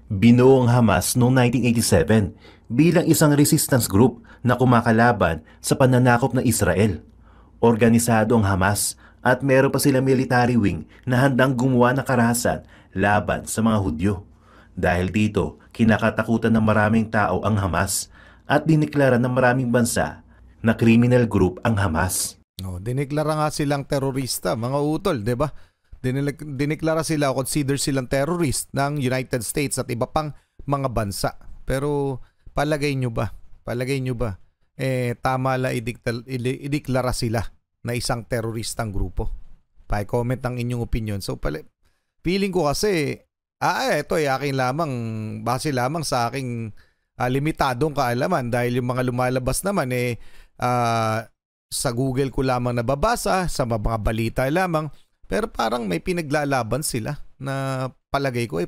Binuo ang Hamas noong 1987 bilang isang resistance group na kumakalaban sa pananakop ng Israel. Organisado ang Hamas at meron pa silang military wing na handang gumawa ng karahasan laban sa mga Hudyo. Dahil dito, kinakatakutan ng maraming tao ang Hamas at diniklara ng maraming bansa na criminal group ang Hamas. Diniklara nga silang terorista, mga utol, di ba? Diniklara sila o consider silang terrorist ng United States at iba pang mga bansa. Pero palagay nyo ba, tama la ideklara sila na isang teroristang grupo? Pa-comment ang inyong opinion. So, feeling ko kasi, ito ay akin lamang, base lamang sa aking limitadong kaalaman dahil yung mga lumalabas naman sa Google ko lamang nababasa, sa mga balita lamang, pero parang may pinaglalaban sila na palagay ko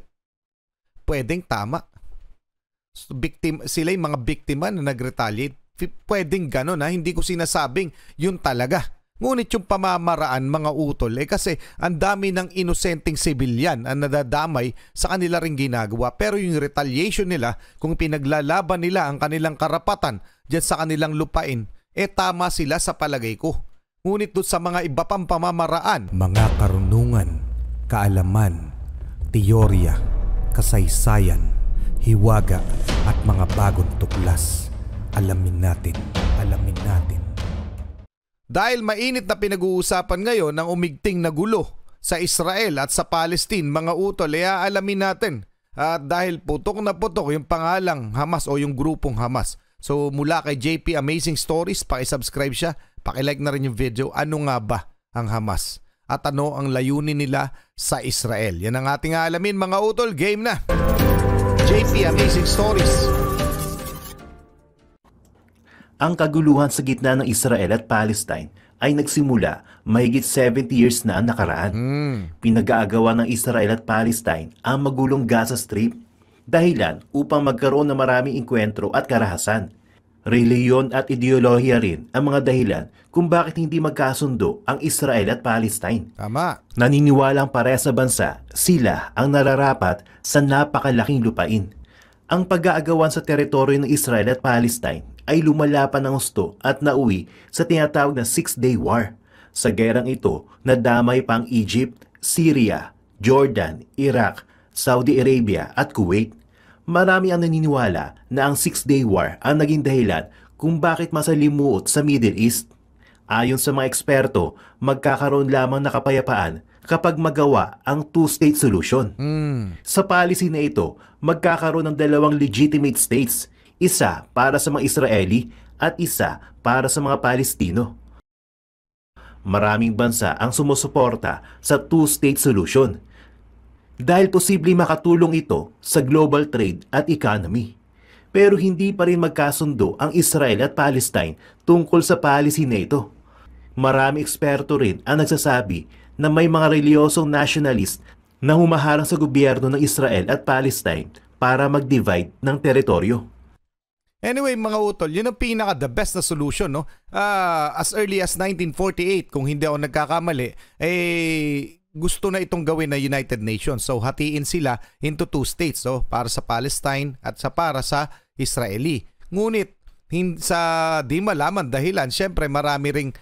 pwedeng tama. So, sila yung mga biktima na nag-retaliate. Pwedeng gano'n hindi ko sinasabing yun talaga. Ngunit yung pamamaraan mga utol kasi ang dami ng inosenteng sibilyan ang nadadamay sa kanila ring ginagawa. Pero yung retaliation nila, kung pinaglalaban nila ang kanilang karapatan dyan sa kanilang lupain, tama sila sa palagay ko. Ngunit doon sa mga iba pang pamamaraan, mga karunungan, kaalaman, teorya, kasaysayan, hiwaga at mga bagong tuklas, alamin natin. Dahil mainit na pinag-uusapan ngayon ang umigting na gulo sa Israel at sa Palestine, mga utol, alamin natin. At dahil putok na putok yung pangalang Hamas o yung grupong Hamas. So mula kay JP Amazing Stories, paki-subscribe siya, paki-like na rin yung video. Ano nga ba ang Hamas? At ano ang layunin nila sa Israel? Yan ang ating alamin, mga utol. Game na! JP Amazing Stories. Ang kaguluhan sa gitna ng Israel at Palestine ay nagsimula mahigit 70 years na ang nakaraan. Pinag-aagawan ng Israel at Palestine ang magulong Gaza Strip, dahilan upang magkaroon ng maraming inkwentro at karahasan. Reliyon at ideolohiya rin ang mga dahilan kung bakit hindi magkasundo ang Israel at Palestine. Tama. Naniniwalang parehas sa bansa, sila ang nararapat sa napakalaking lupain. Ang pag-aagawan sa teritoryo ng Israel at Palestine ay lumalapan ng gusto at nauwi sa tinatawag na Six-Day War. Sa gerang ito, nadamay pa ang Egypt, Syria, Jordan, Iraq, Saudi Arabia at Kuwait. Marami ang naniniwala na ang Six-Day War ang naging dahilan kung bakit masalimuot sa Middle East. Ayon sa mga eksperto, magkakaroon lamang na kapayapaan kapag magawa ang two-state solution. Sa policy na ito, magkakaroon ng dalawang legitimate states, isa para sa mga Israeli at isa para sa mga Palestino. Maraming bansa ang sumusuporta sa two-state solution dahil posibleng makatulong ito sa global trade at economy. Pero hindi pa rin magkasundo ang Israel at Palestine tungkol sa policy na ito. Marami eksperto rin ang nagsasabi na may mga reliyosong nationalist na humaharang sa gobyerno ng Israel at Palestine para mag-divide ng teritoryo. Anyway, mga utol, yun ang pinaka-the best na solution, no? As early as 1948, kung hindi ako nagkakamali, gusto na itong gawin na United Nations. So, hatiin sila into two states, so, para sa Palestine at para sa Israeli. Ngunit, sa di malaman dahilan, syempre marami ring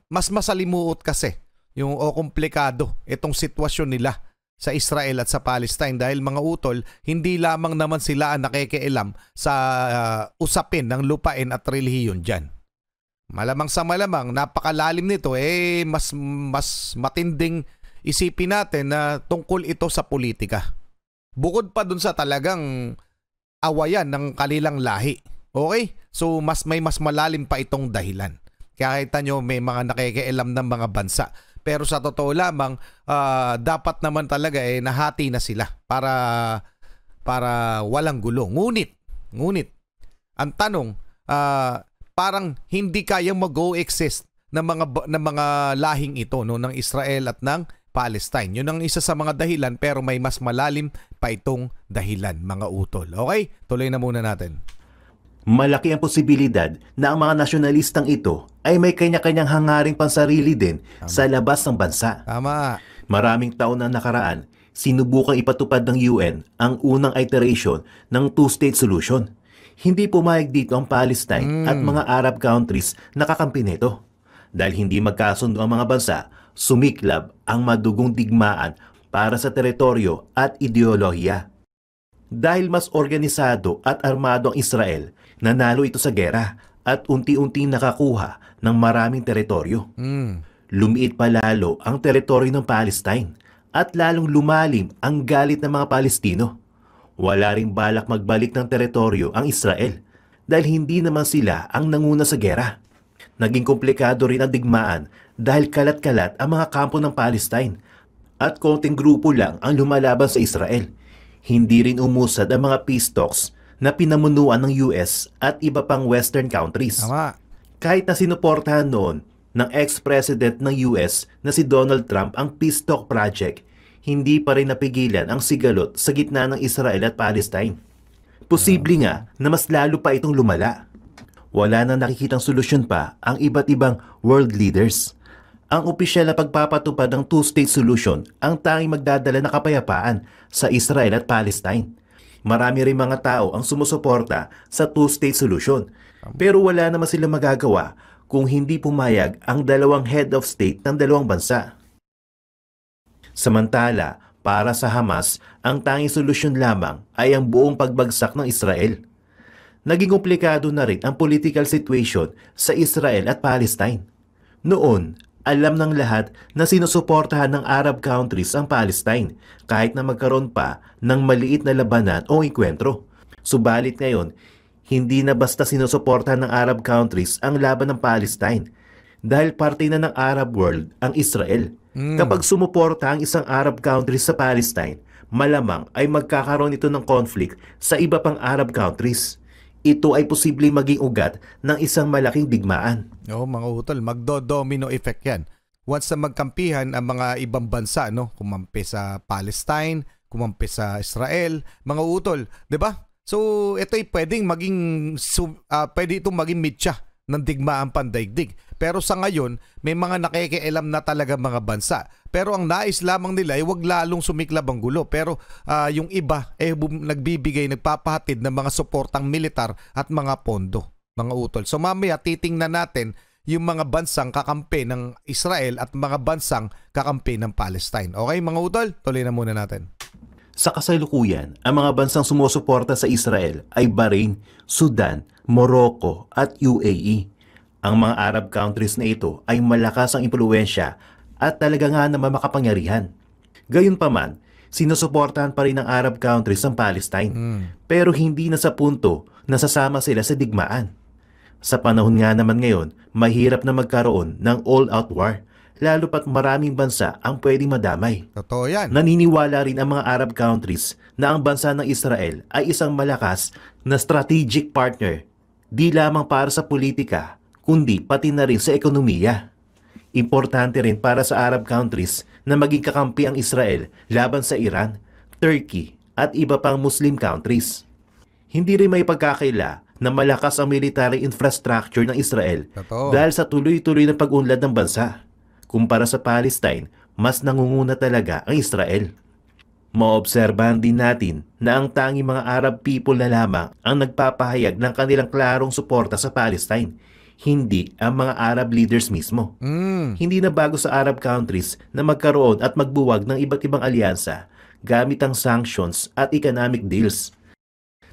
mas masalimuot kasi o komplikado itong sitwasyon nila sa Israel at sa Palestine dahil mga utol, hindi lamang naman sila ang nakikialam sa usapin ng lupain at relihiyon dyan. Malamang sa malamang, napakalalim nito, mas matinding isipin natin na tungkol ito sa politika. Bukod pa dun sa talagang awayan ng kanilang lahi. Okay? So, may mas malalim pa itong dahilan. Kaya kita nyo, may mga nakikialam ng mga bansa. Pero sa totoo lamang, dapat naman talaga nahati na sila para walang gulo. Ngunit, ang tanong, parang hindi kayang mag-coexist ng mga lahing ito, no, ng Israel at ng Palestine. Yun ang isa sa mga dahilan, pero may mas malalim pa itong dahilan, mga utol. Okay? Tuloy na muna natin. Malaki ang posibilidad na ang mga nasyonalistang ito ay may kanya-kanyang hangaring pansarili din sa labas ng bansa. Tama. Maraming taon na nakaraan, sinubukang ipatupad ng UN ang unang iteration ng two-state solution. Hindi pumayag dito ang Palestine at mga Arab countries na kakampi nito. Dahil hindi magkasundo ang mga bansa, sumiklab ang madugong digmaan para sa teritoryo at ideolohiya. Dahil mas organisado at armado ang Israel, nanalo ito sa gera at unti-unting nakakuha ng maraming teritoryo. Lumiit pa lalo ang teritoryo ng Palestine at lalong lumalim ang galit ng mga Palestino. Wala ring balak magbalik ng teritoryo ang Israel dahil hindi naman sila ang nanguna sa gera. Naging komplikado rin ang digmaan dahil kalat-kalat ang mga kampo ng Palestine at konting grupo lang ang lumalaban sa Israel. Hindi rin umusad ang mga peace talks na pinamunuan ng US at iba pang Western countries. Tama. Kahit na sinuportahan noon ng ex-president ng US na si Donald Trump ang peace talk project, hindi pa rin napigilan ang sigalot sa gitna ng Israel at Palestine. Posible nga na mas lalo pa itong lumala. Wala nang nakikitang solusyon pa ang iba't ibang world leaders. Ang opisyal na pagpapatupad ng two-state solution ang tanging magdadala ng kapayapaan sa Israel at Palestine. Marami rin mga tao ang sumusuporta sa two-state solution. Pero wala naman silang magagawa kung hindi pumayag ang dalawang head of state ng dalawang bansa. Samantala, para sa Hamas, ang tanging solusyon lamang ay ang buong pagbagsak ng Israel. Naging komplikado na rin ang political situation sa Israel at Palestine. Noon, alam ng lahat na sinusuportahan ng Arab countries ang Palestine kahit na magkaroon pa ng maliit na labanan o enkwentro. Subalit ngayon, hindi na basta sinusuportahan ng Arab countries ang laban ng Palestine dahil parte na ng Arab world ang Israel. Kapag sumuporta ang isang Arab country sa Palestine, malamang ay magkakaroon ito ng conflict sa iba pang Arab countries. Ito ay posibleng maging ugat ng isang malaking digmaan. Oo, mga utol, magdo-domino effect yan. Once na magkampihan ang mga ibang bansa, no? Kumampi sa Palestine, kumampi sa Israel, mga utol, 'di ba? So, ito ay pwedeng maging pwede itong maging mitya ng digmaan pandaigdig. Pero sa ngayon, may mga nakikialam na talaga mga bansa. Pero ang nais lamang nila ay wag lalong sumiklab ang gulo. Pero yung iba ay nagbibigay, nagpapahatid ng mga suportang militar at mga pondo, mga utol. So mamaya titingnan natin yung mga bansang kakampi ng Israel at mga bansang kakampi ng Palestine. Okay mga utol, tuloy na muna natin. Sa kasalukuyan, ang mga bansang sumusuporta sa Israel ay Bahrain, Sudan, Morocco at UAE. Ang mga Arab countries na ito ay malakas ang impluwensya at talaga nga naman makapangyarihan. Gayunpaman, sinusuportahan pa rin ng Arab countries ang Palestine, pero hindi na sa punto na sasama sila sa digmaan. Sa panahon nga naman ngayon, mahirap na magkaroon ng all-out war, lalo pat maraming bansa ang pwedeng madamay. Totoo yan. Naniniwala rin ang mga Arab countries na ang bansa ng Israel ay isang malakas na strategic partner, di lamang para sa politika, kundi pati na rin sa ekonomiya. Importante rin para sa Arab countries na maging kakampi ang Israel laban sa Iran, Turkey at iba pang Muslim countries. Hindi rin may pagkakaila na malakas ang military infrastructure ng Israel dahil sa tuloy-tuloy na pag-unlad ng bansa. Kumpara sa Palestine, mas nangunguna talaga ang Israel. Maobserbahan din natin na ang tanging mga Arab people na lamang ang nagpapahayag ng kanilang klarong suporta sa Palestine, hindi ang mga Arab leaders mismo. Hindi na bago sa Arab countries na magkaroon at magbuwag ng iba't ibang alyansa gamit ang sanctions at economic deals.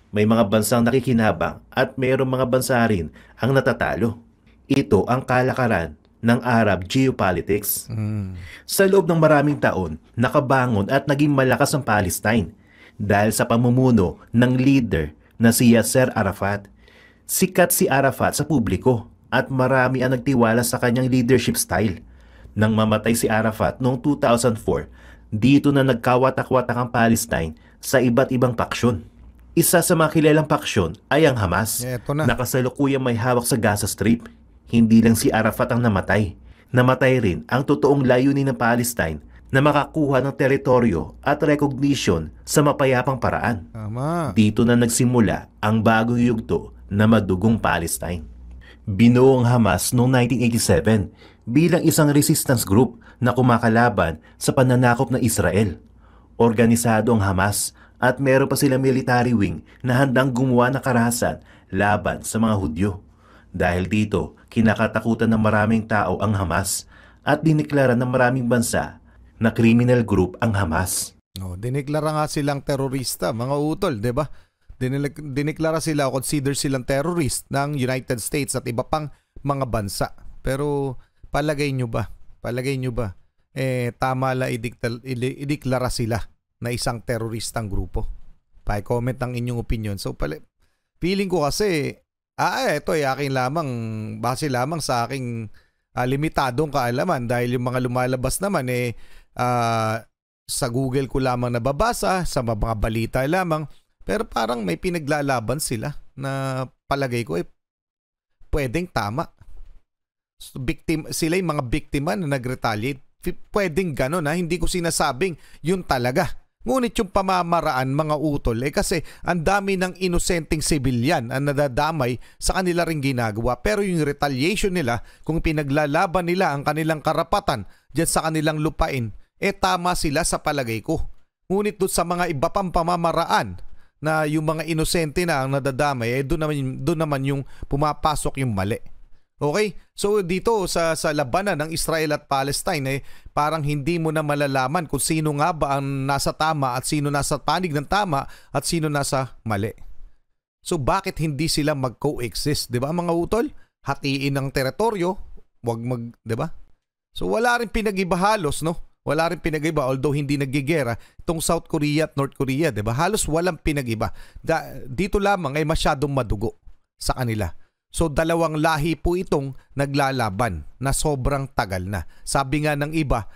May mga bansang nakikinabang at mayroong mga bansa rin ang natatalo. Ito ang kalakaran ng Arab geopolitics. Sa loob ng maraming taon, nakabangon at naging malakas ang Palestine dahil sa pamumuno ng leader na si Yasser Arafat. Sikat si Arafat sa publiko at marami ang nagtiwala sa kanyang leadership style. Nang mamatay si Arafat noong 2004, dito na nagkawatak-watak ang Palestine sa iba't ibang paksyon. Isa sa mga kilalang paksyon ay ang Hamas, na kasalukuyang may hawak sa Gaza Strip. Hindi lang si Arafat ang namatay. Namatay rin ang totoong layunin ng Palestine na makakuha ng teritoryo at recognition sa mapayapang paraan. Dito na nagsimula ang bagong yugto na madugong Palestine. Binuo ang Hamas noong 1987 bilang isang resistance group na kumakalaban sa pananakop ng Israel. Organisado ang Hamas at meron pa silang military wing na handang gumawa ng karahasan laban sa mga Hudyo. Dahil dito, kinakatakutan ng maraming tao ang Hamas at diniklara ng maraming bansa na criminal group ang Hamas. Diniklara nga silang terorista, mga utol, di ba? Diniklara sila o consider silang terrorist ng United States at iba pang mga bansa. Pero palagay nyo ba, tama la ideklara sila na isang teroristang grupo? Pa-comment ang inyong opinion. So, feeling ko kasi, ito ay akin lamang, base lamang sa aking limitadong kaalaman dahil yung mga lumalabas naman sa Google ko lamang nababasa, sa mga balita lamang, pero parang may pinaglalaban sila na palagay ko pwedeng tama. So, sila yung mga biktima na nag-retaliate. Pwedeng gano'n, hindi ko sinasabing yun talaga. Ngunit yung pamamaraan, mga utol, kasi ang dami ng inosenteng sibilyan ang nadadamay sa kanila ring ginagawa. Pero yung retaliation nila, kung pinaglalaban nila ang kanilang karapatan dyan sa kanilang lupain, tama sila sa palagay ko. Ngunit doon sa mga iba pang pamamaraan na yung mga inosente na ang nadadamay, doon naman yung pumapasok yung mali. Okay? So dito sa labanan ng Israel at Palestine, parang hindi mo na malalaman kung sino nga ba ang nasa tama at sino nasa panig ng tama at sino nasa mali. So bakit hindi sila mag-coexist? 'Di ba mga utol? Hatiin ang teritoryo, di ba? So wala rin pinag-iba halos, no? Wala rin pinag-iba, although hindi naggigera itong South Korea at North Korea, di ba? Halos walang pinag-iba. Dito lamang ay masyadong madugo sa kanila. So dalawang lahi po itong naglalaban na sobrang tagal na. Sabi nga ng iba,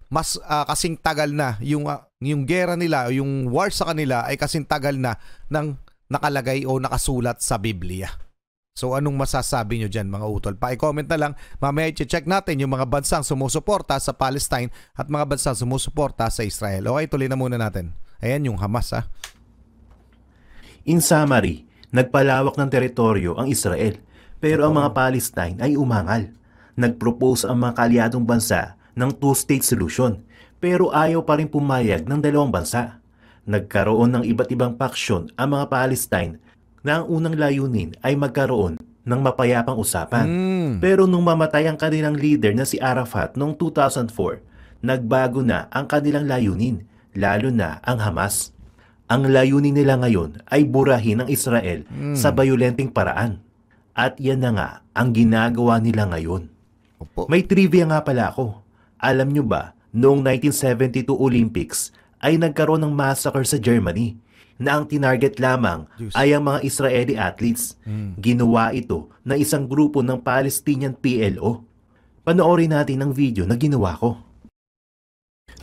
mas kasing tagal na yung gera nila, yung war sa kanila ay kasing tagal na ng nakalagay o nakasulat sa Biblia. So anong masasabi nyo dyan, mga utol? Pa-comment na lang. Mamaya i-check natin yung mga bansang sumusuporta sa Palestine at mga bansang sumusuporta sa Israel. Okay, tuloy na muna natin. Ayan yung Hamas, In summary, nagpalawak ng teritoryo ang Israel, pero ang mga Palestine ay umangal. Nagpropose ang mga kaalyadong bansa ng two-state solution, pero ayaw pa rin pumayag ng dalawang bansa. Nagkaroon ng iba't ibang paksyon ang mga Palestine na ang unang layunin ay magkaroon ng mapayapang usapan. Pero nung mamatay ang kanilang leader na si Arafat noong 2004, nagbago na ang kanilang layunin, lalo na ang Hamas. Ang layunin nila ngayon ay burahin ang Israel sa bayolenteng paraan. At yan na nga ang ginagawa nila ngayon. Opo. May trivia nga pala ako. Alam nyo ba, noong 1972 Olympics ay nagkaroon ng massacre sa Germany na ang tinarget lamang ay ang mga Israeli athletes. Ginawa ito ng isang grupo ng Palestinian PLO. Panoorin natin ang video na ginawa ko.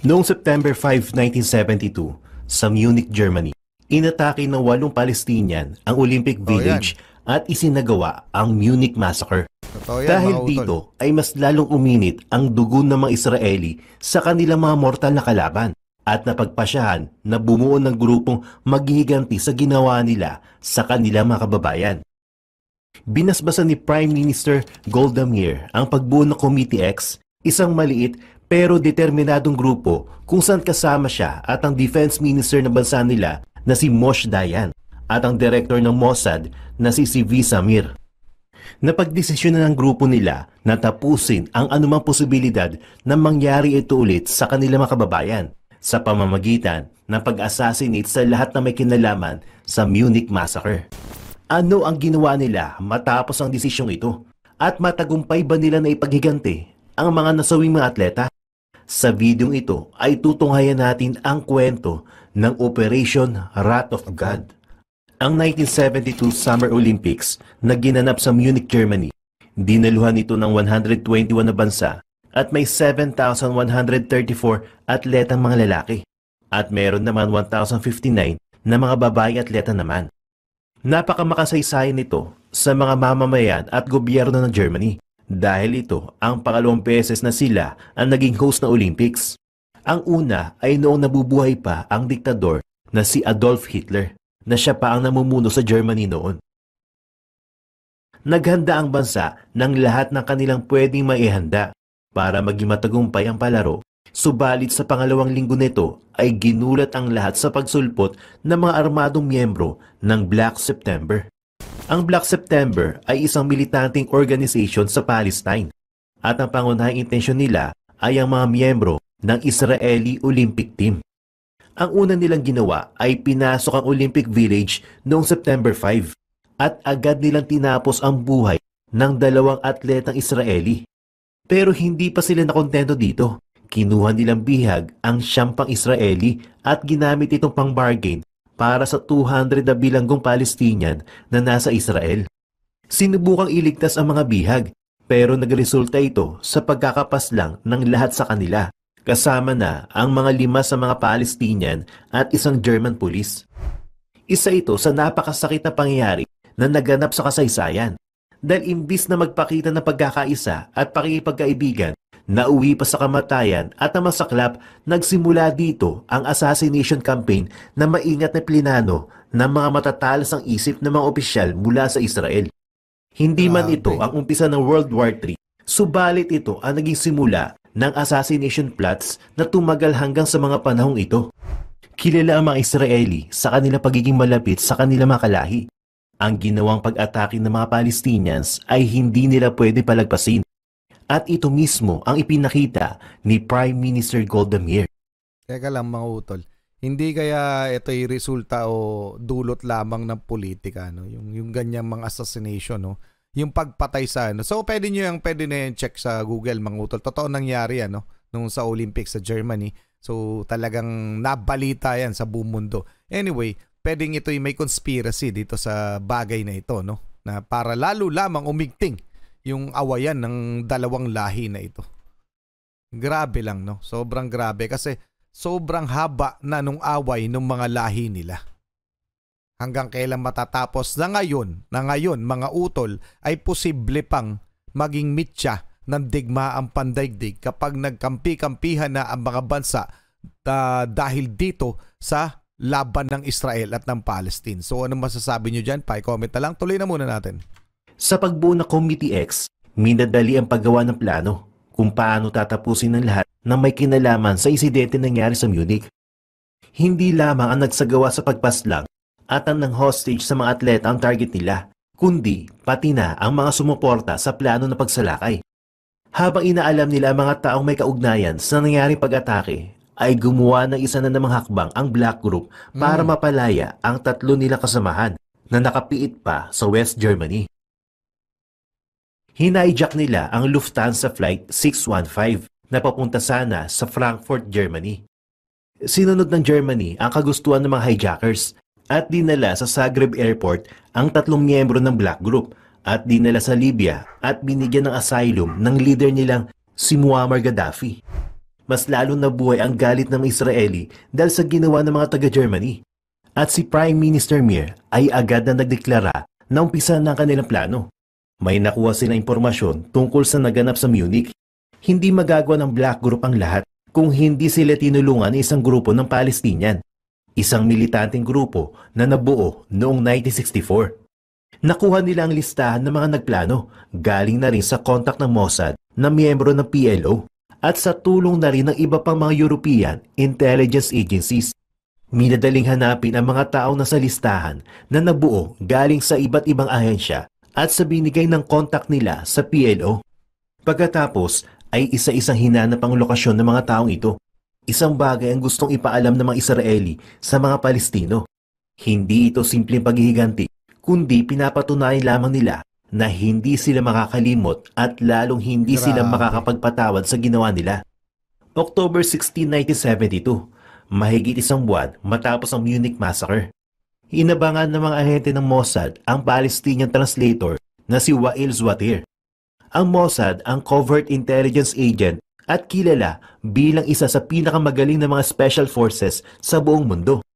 Noong September 5, 1972, sa Munich, Germany, inatake ng 8 Palestinian ang Olympic Village at isinagawa ang Munich Massacre. Dahil dito ay mas lalong uminit ang dugo ng mga Israeli sa kanilang mga mortal na kalaban at napagpasyahan na bumuo ng grupong maghihiganti sa ginawa nila sa kanilang mga kababayan. Binasbasan ni Prime Minister Golda Meir ang pagbuo ng Committee X, isang maliit pero determinadong grupo kung saan kasama siya at ang Defense Minister ng bansa nila na si Moshe Dayan at ang Director ng Mossad na si Zvi Zamir. Napagdesisyon na ng grupo nila na tapusin ang anumang posibilidad na mangyari ito ulit sa kanilang mga kababayan sa pamamagitan ng pag-assassinate sa lahat na may kinalaman sa Munich Massacre. Ano ang ginawa nila matapos ang desisyong ito? At matagumpay ba nila na ipaghiganti ang mga nasawing mga atleta? Sa videong ito ay tutunghayan natin ang kwento ng Operation Wrath of God. Ang 1972 Summer Olympics na ginanap sa Munich, Germany, dinaluhan ito ng 121 na bansa at may 7,134 atletang mga lalaki at meron naman 1,059 na mga babae atleta naman. Napakamakasaysayan nito sa mga mamamayan at gobyerno ng Germany dahil ito ang pangalawang beses na sila ang naging host ng Olympics. Ang una ay noong nabubuhay pa ang diktador na si Adolf Hitler na siya pa ang namumuno sa Germany noon. Naghanda ang bansa ng lahat ng kanilang pwedeng maihanda para maging matagumpay ang palaro Subalit sa pangalawang linggo nito ay ginulat ang lahat sa pagsulpot ng mga armadong miyembro ng Black September. Ang Black September ay isang militanteng organization sa Palestine at ang pangunahing intensyon nila ay ang mga miyembro ng Israeli Olympic Team. Ang una nilang ginawa ay pinasok ang Olympic Village noong September 5 at agad nilang tinapos ang buhay ng 2 atletang Israeli. Pero hindi pa sila nakontento dito. Kinuha nilang bihag ang 9 pang Israeli at ginamit itong pang-bargain para sa 200 na bilanggong Palestinian na nasa Israel. Sinubukang iligtas ang mga bihag pero nagresulta ito sa pagkakapaslang ng lahat sa kanila, kasama na ang mga 5 sa mga Palestinian at isang German police. Isa ito sa napakasakit na pangyayari na naganap sa kasaysayan dahil imbis na magpakita ng pagkakaisa at pakikipagkaibigan, nauwi pa sa kamatayan at ang masaklap, nagsimula dito ang assassination campaign na maingat na plinano ng mga matatalas ang isip ng mga opisyal mula sa Israel. Hindi man ito ang umpisa ng World War III, subalit ito ang naging simula ng assassination plots na tumagal hanggang sa mga panahong ito. Kilala ang mga Israeli sa kanilang pagiging malapit sa kanilang mga kalahi. Ang ginawang pag-atake ng mga Palestinians ay hindi nila pwede palagpasin. At ito mismo ang ipinakita ni Prime Minister Golda Meir. Teka lang mga utol, hindi kaya ito'y resulta o dulot lamang ng politika, no? Yung ganyang mga assassination, no? Yung pagpatay sa ano. So pwede na yung check sa Google mga utol. Totoo nangyari yan, no? Nung sa Olympics sa Germany. So talagang nabalita yan sa buong mundo. Anyway, pwedeng ito'y may conspiracy dito sa bagay na ito, no? Na para lalo lamang umigting yung awayan ng dalawang lahi na ito. Grabe lang, no? Sobrang grabe kasi sobrang haba na nung away ng mga lahi nila. Hanggang kailan matatapos na ngayon mga utol ay posible pang maging mitya ng digmaang pandaigdig kapag nagkampi-kampihan na ang mga bansa dahil dito sa laban ng Israel at ng Palestine. So anong masasabi nyo dyan? Pa-comment na lang. Tuloy na muna natin. Sa pagbuo ng Committee X, minadali ang paggawa ng plano kung paano tatapusin ng lahat na may kinalaman sa insidente nangyari sa Munich. Hindi lamang ang nagsagawa sa pagpaslang at ang ng hostage sa mga atleta ang target nila, kundi pati na ang mga sumuporta sa plano ng pagsalakay. Habang inaalam nila ang mga taong may kaugnayan sa nangyaring pag-atake, ay gumawa ng isa na namang hakbang ang Black Group para mapalaya ang 3 nilang kasamahan na nakapiit pa sa West Germany. Hinijack nila ang Lufthansa Flight 615 na papunta sana sa Frankfurt, Germany. Sinunod ng Germany ang kagustuhan ng mga hijackers at dinala sa Zagreb Airport ang 3 miyembro ng Black Group at dinala sa Libya at binigyan ng asylum ng leader nilang si Muammar Gaddafi. Mas lalo nabuhay ang galit ng Israeli dahil sa ginawa ng mga taga-Germany. At si Prime Minister Meir ay agad na nagdeklara na umpisa ng kanilang plano. May nakuha silang impormasyon tungkol sa naganap sa Munich. Hindi magagawa ng Black Group ang lahat kung hindi sila tinulungan ng isang grupo ng Palestinian, isang militanteng grupo na nabuo noong 1964. Nakuha nila ang listahan ng mga nagplano, galing na rin sa kontak ng Mossad na miyembro ng PLO at sa tulong na rin ng iba pang mga European intelligence agencies. Minadaling hanapin ang mga taong nasa listahan na nabuo galing sa iba't ibang ahensya at sa binigay ng kontak nila sa PLO. Pagkatapos ay isa-isang hinanap ang lokasyon ng mga taong ito. Isang bagay ang gustong ipaalam ng mga Israeli sa mga Palestino. Hindi ito simpleng paghihiganti, kundi pinapatunayan lamang nila na hindi sila makakalimot at lalong hindi sila makakapagpatawad sa ginawa nila. October 16, 1972, mahigit 1 buwan matapos ang Munich Massacre. Inabangan ng mga ahente ng Mossad ang Palestinian translator na si Wael Zwatir. Ang Mossad ang covert intelligence agent at kilala bilang isa sa pinakamagaling na mga special forces sa buong mundo.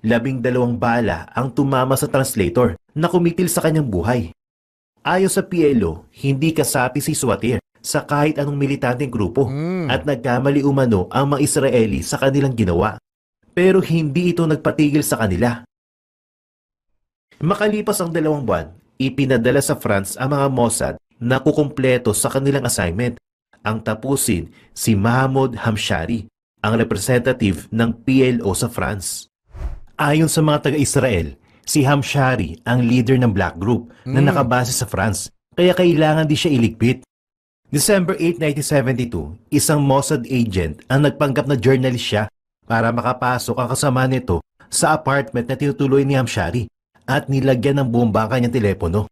12 bala ang tumama sa translator na kumitil sa kanyang buhay. Ayon sa PLO, hindi kasapi si Zwatir sa kahit anong militanteng grupo at nagkamali umano ang mga Israeli sa kanilang ginawa. Pero hindi ito nagpatigil sa kanila. Makalipas ang 2 buwan, ipinadala sa France ang mga Mossad na kukumpleto sa kanilang assignment ang tapusin si Mahmoud Hamshari, ang representative ng PLO sa France. Ayon sa mga taga-Israel, si Hamshari ang leader ng black group na nakabase sa France, kaya kailangan di siya iligpit. December 8, 1972, isang Mossad agent ang nagpanggap na journalist siya para makapasok ang kasama nito sa apartment na tinutuloy ni Hamshari at nilagyan ng bomba ang kanyang telepono.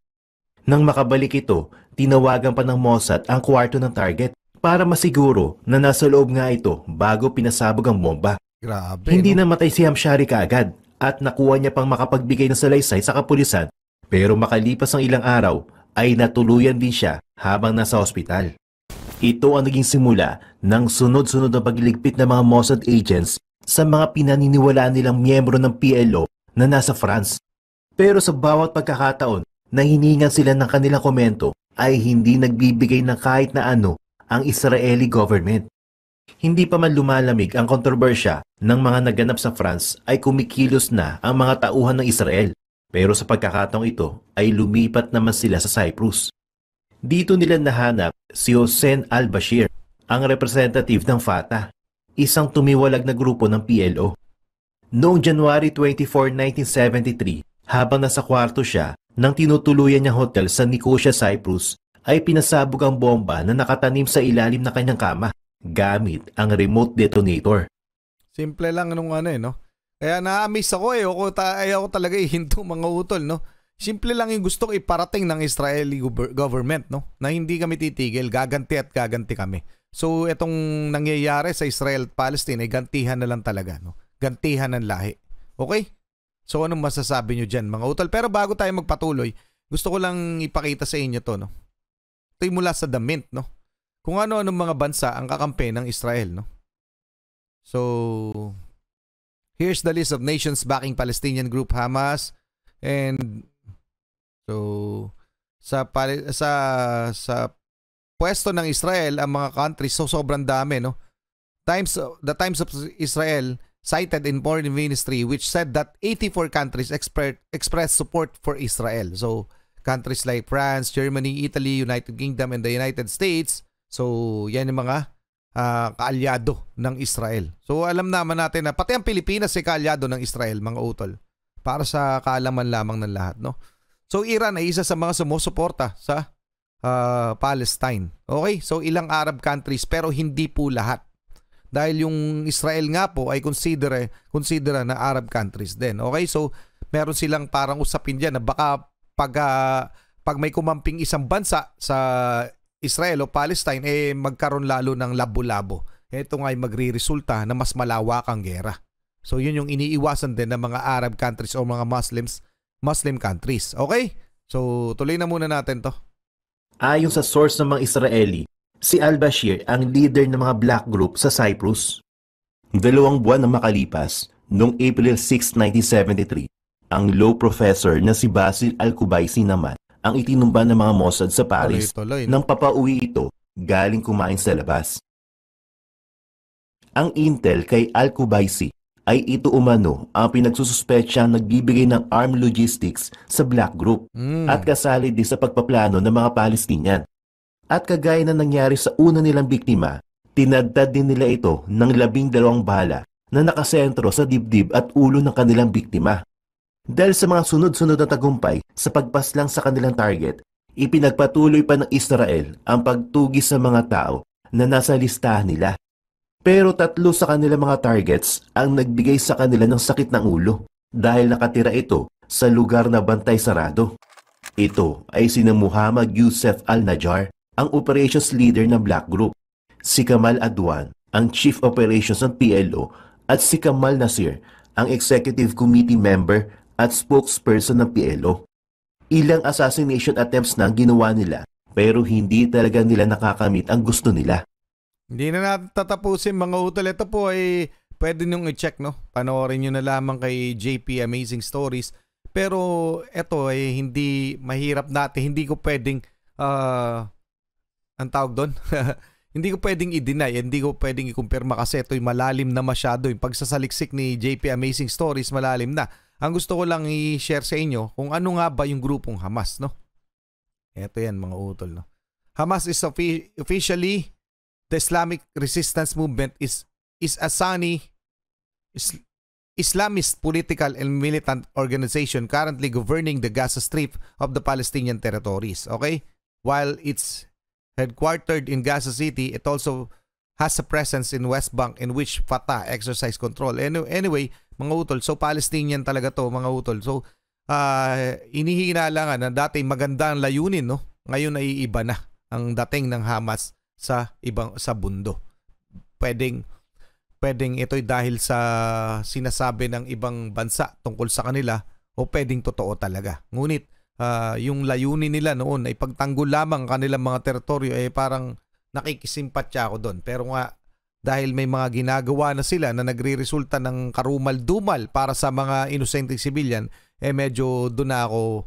Nang makabalik ito, tinawagan pa ng Mossad ang kwarto ng target para masiguro na nasa loob nga ito bago pinasabog ang bomba. Grabe, Hindi namatay si Hamshari kaagad at nakuha niya pang makapagbigay ng salaysay sa kapulisan, pero makalipas ang ilang araw ay natuluyan din siya habang nasa ospital. Ito ang naging simula ng sunod-sunod na pagliligpit ng mga Mossad agents sa mga pinaniniwalaan nilang miyembro ng PLO na nasa France. Pero sa bawat pagkakataon na hiningan sila ng kanilang komento ay hindi nagbibigay ng kahit na ano ang Israeli government. Hindi pa man lumalamig ang kontrobersya ng mga naganap sa France ay kumikilos na ang mga tauhan ng Israel. Pero sa pagkakataong ito ay lumipat naman sila sa Cyprus. Dito nila nahanap si Hossein al-Bashir, ang representative ng Fatah, isang tumiwalag na grupo ng PLO. Noong January 24, 1973, habang nasa kwarto siya nang tinutuluyan niyang hotel sa Nicosia, Cyprus, ay pinasabog ang bomba na nakatanim sa ilalim ng kanyang kama gamit ang remote detonator. Simple lang nung no? Kaya na-amaze ako ayaw ko talaga ihinto mga utol, no? Simple lang yung gusto ko iparating ng Israeli government, no? Na hindi kami titigil, gaganti at gaganti kami. So itong nangyayari sa Israel at Palestine ay gantihan na lang talaga, no? Gantihan ng lahi. Okay? So anong masasabi nyo dyan mga utol? Pero bago tayo magpatuloy, gusto ko lang ipakita sa inyo to, no? Ito'y mula sa The Mint, no? Kung ano-anong mga bansa ang kakampi ng Israel, no? So here's the list of nations backing Palestinian group Hamas, and so sa pwesto ng Israel ang mga countries, so sobrang dami, no? The Times of Israel cited in Foreign Ministry which said that 84 countries expressed support for Israel. So countries like France, Germany, Italy, United Kingdom, and the United States. So yan yung mga kaalyado ng Israel. So alam naman natin na pati ang Pilipinas ay kaalyado ng Israel, mga utol. Para sa kaalaman lamang ng lahat, no? So Iran ay isa sa mga sumusuporta sa Palestine. Okay? So ilang Arab countries pero hindi po lahat. Dahil yung Israel nga po ay consider na Arab countries din. Okay? So meron silang parang usapin diyan na baka pag may kumamping isang bansa sa Israel o Palestine, magkaroon lalo ng labo-labo. Ito nga ay magre-resulta na mas malawak ang gera. So yun yung iniiwasan din ng mga Arab countries o mga Muslim countries. Okay? So tuloy na muna natin to. Ayon sa source ng mga Israeli, si al-Bashir ang leader ng mga black group sa Cyprus. 2 buwan na makalipas, noong April 6, 1973, ang law professor na si Basil al-Kubaisi naman ang itinumba ng mga Mossad sa Paris nang papauwi ito galing kumain sa labas. Ang intel kay al-Kubaisi ay ito umano ang pinagsususpetsya nagbibigay ng armed logistics sa black group at kasali din sa pagpaplano ng mga Palestinian. At kagaya na nangyari sa una nilang biktima, tinadtad din nila ito ng 12 bala na nakasentro sa dibdib at ulo ng kanilang biktima. Dahil sa mga sunod-sunod na tagumpay sa pagpaslang sa kanilang target, ipinagpatuloy pa ng Israel ang pagtugis sa mga tao na nasa listahan nila. Pero 3 sa kanilang mga targets ang nagbigay sa kanila ng sakit ng ulo dahil nakatira ito sa lugar na bantay sarado. Ito ay sina Muhammad Youssef al-Najjar, ang operations leader ng Black Group, si Kamal Adwan, ang Chief Operations ng PLO, at si Kamal Nasir, ang Executive Committee member at spokesperson ng PLO. Ilang assassination attempts na ang ginawa nila pero hindi talaga nila nakakamit ang gusto nila. Hindi na natin tatapusin mga utol. Ito po ay pwede nyo i-check, no? Panoorin nyo na lamang kay JP Amazing Stories. Pero ito ay hindi mahirap natin. Hindi ko pwedeng ang tawag doon? Hindi ko pwedeng i-deny. Hindi ko pwedeng i-kumpirma kasi ito'y malalim na masyado. Yung pagsasaliksik ni JP Amazing Stories malalim na. Ang gusto ko lang i-share sa inyo kung ano nga ba yung grupong Hamas, no? Ito yan mga utol, no? Hamas is officially the Islamic Resistance Movement is a Sunni Islamist political and militant organization currently governing the Gaza Strip of the Palestinian territories. Okay? While it's headquartered in Gaza City, it also has a presence in West Bank in which Fatah exercise control. Anyway, mga utol, so Palestinian talaga to, mga utol. So, inihina lang na dati maganda ang layunin, no? Ngayon ay iba na ang dating ng Hamas sa bundo. Pwedeng ito'y dahil sa sinasabi ng ibang bansa tungkol sa kanila o pwedeng totoo talaga. Ngunit yung layunin nila noon ay pagtanggol lamang kanilang mga teritoryo, parang nakikisimpatya ako doon. Pero nga dahil may mga ginagawa na sila na nagre-resulta ng karumal-dumal para sa mga inosenteng civilian, medyo doon na ako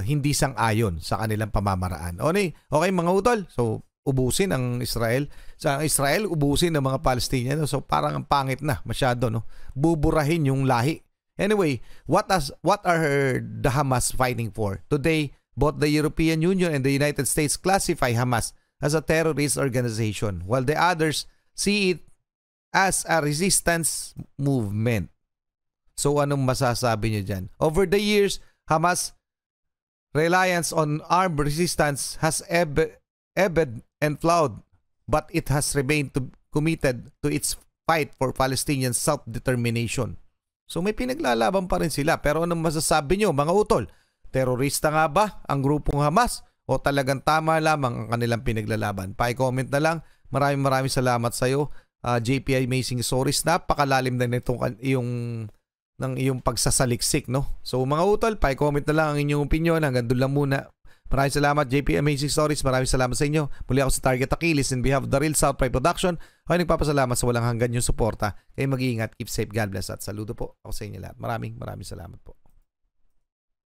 hindi sang-ayon sa kanilang pamamaraan. Okay mga utol, so ubusin ang Israel. Sa Israel, ubusin ang mga Palestinian. So parang ang pangit na masyado, no? Buburahin yung lahi. Anyway, what are the Hamas fighting for? Today, both the European Union and the United States classify Hamas as a terrorist organization, while the others see it as a resistance movement. So anong masasabi niyo dyan? Over the years, Hamas reliance on armed resistance has ebbed and flowed, but it has remained committed to its fight for Palestinian self-determination. So may pinaglalaban pa rin sila. Pero anong masasabi nyo, mga utol? Terorista nga ba ang grupong Hamas o talagang tama lamang ang kanilang pinaglalaban? Pa-comment na lang. Maraming salamat sa iyo, JPI Amazing Stories. Napakalalim na nitong ng iyong pagsasaliksik, no? So mga utol, pa-comment na lang ang inyong opinion. Hanggang doon lang muna. Maraming salamat, JP Amazing Stories. Maraming salamat sa inyo. Muli ako sa Target Achilles in behalf of the Real South Pride Production. Ako nagpapasalamat sa walang hanggan yung suporta. Kayo mag-iingat, keep safe, God bless at saludo po ako sa inyo lahat. Maraming salamat po.